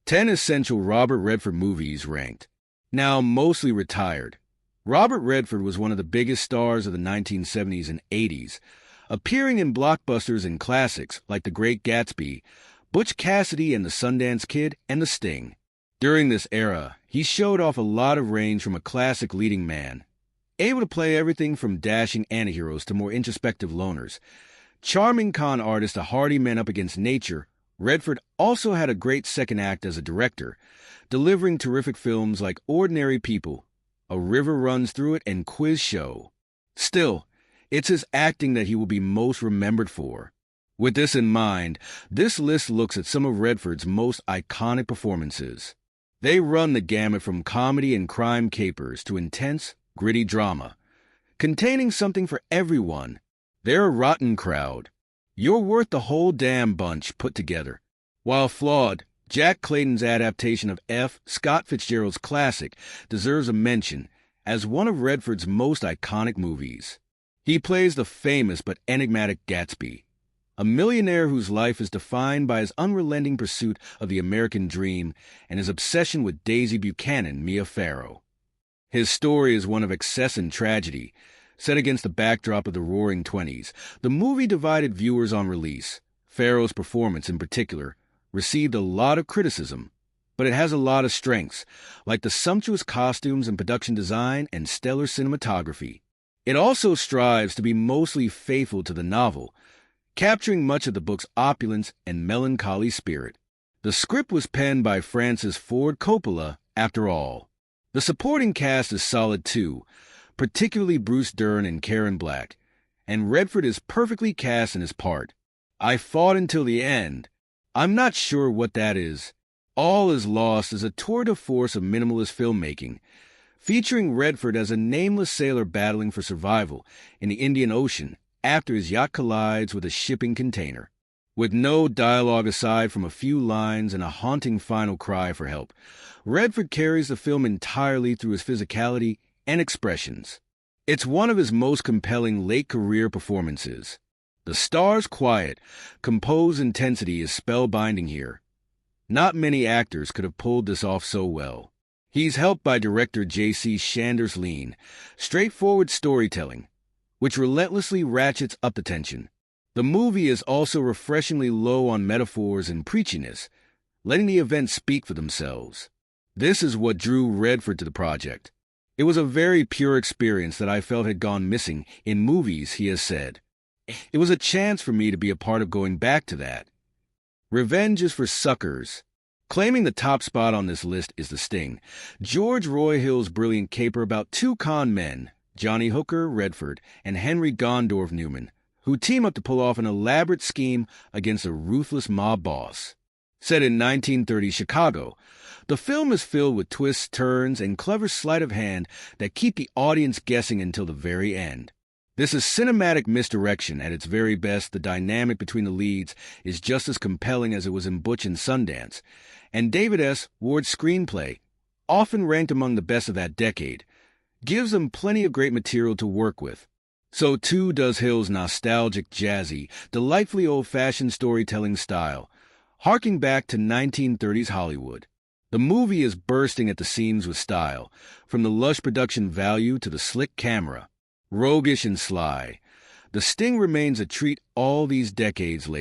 10 essential Robert Redford movies ranked. Now mostly retired, Robert Redford was one of the biggest stars of the 1970s and 80s, appearing in blockbusters and classics like The Great Gatsby, Butch Cassidy and the Sundance Kid, and The Sting. During this era, he showed off a lot of range from a classic leading man, able to play everything from dashing antiheroes to more introspective loners. Charming con artist, a hardy man up against nature, Redford also had a great second act as a director, delivering terrific films like Ordinary People, A River Runs Through It, and Quiz Show. Still, it's his acting that he will be most remembered for. With this in mind, this list looks at some of Redford's most iconic performances. They run the gamut from comedy and crime capers to intense, gritty drama, containing something for everyone. They're a rotten crowd. You're worth the whole damn bunch put together. While flawed, Jack Clayton's adaptation of F. Scott Fitzgerald's classic deserves a mention as one of Redford's most iconic movies. He plays the famous but enigmatic Gatsby, a millionaire whose life is defined by his unrelenting pursuit of the American dream and his obsession with Daisy Buchanan, Mia Farrow. His story is one of excess and tragedy, set against the backdrop of the Roaring Twenties. The movie divided viewers on release. Farrow's performance, in particular, received a lot of criticism, but it has a lot of strengths, like the sumptuous costumes and production design and stellar cinematography. It also strives to be mostly faithful to the novel, capturing much of the book's opulence and melancholy spirit. The script was penned by Francis Ford Coppola, after all. The supporting cast is solid too, particularly Bruce Dern and Karen Black, and Redford is perfectly cast in his part. I fought until the end. I'm not sure what that is. All Is Lost is a tour de force of minimalist filmmaking, featuring Redford as a nameless sailor battling for survival in the Indian Ocean after his yacht collides with a shipping container. With no dialogue aside from a few lines and a haunting final cry for help, Redford carries the film entirely through his physicality and expressions. It's one of his most compelling late-career performances. The star's quiet, composed intensity is spellbinding here. Not many actors could have pulled this off so well. He's helped by director J.C. Shander's lean, straightforward storytelling, which relentlessly ratchets up the tension. The movie is also refreshingly low on metaphors and preachiness, letting the events speak for themselves. This is what drew Redford to the project. It was a very pure experience that I felt had gone missing in movies, he has said. It was a chance for me to be a part of going back to that. Revenge is for suckers. Claiming the top spot on this list is The Sting, George Roy Hill's brilliant caper about two con men, Johnny Hooker, Redford, and Henry Gondorff Newman, who team up to pull off an elaborate scheme against a ruthless mob boss. Set in 1930 Chicago, the film is filled with twists, turns, and clever sleight of hand that keep the audience guessing until the very end. This is cinematic misdirection at its very best. The dynamic between the leads is just as compelling as it was in Butch and Sundance, and David S. Ward's screenplay, often ranked among the best of that decade, gives them plenty of great material to work with. So too does Hill's nostalgic, jazzy, delightfully old-fashioned storytelling style, harking back to 1930s Hollywood. The movie is bursting at the seams with style, from the lush production value to the slick camera. Roguish and sly, The Sting remains a treat all these decades later.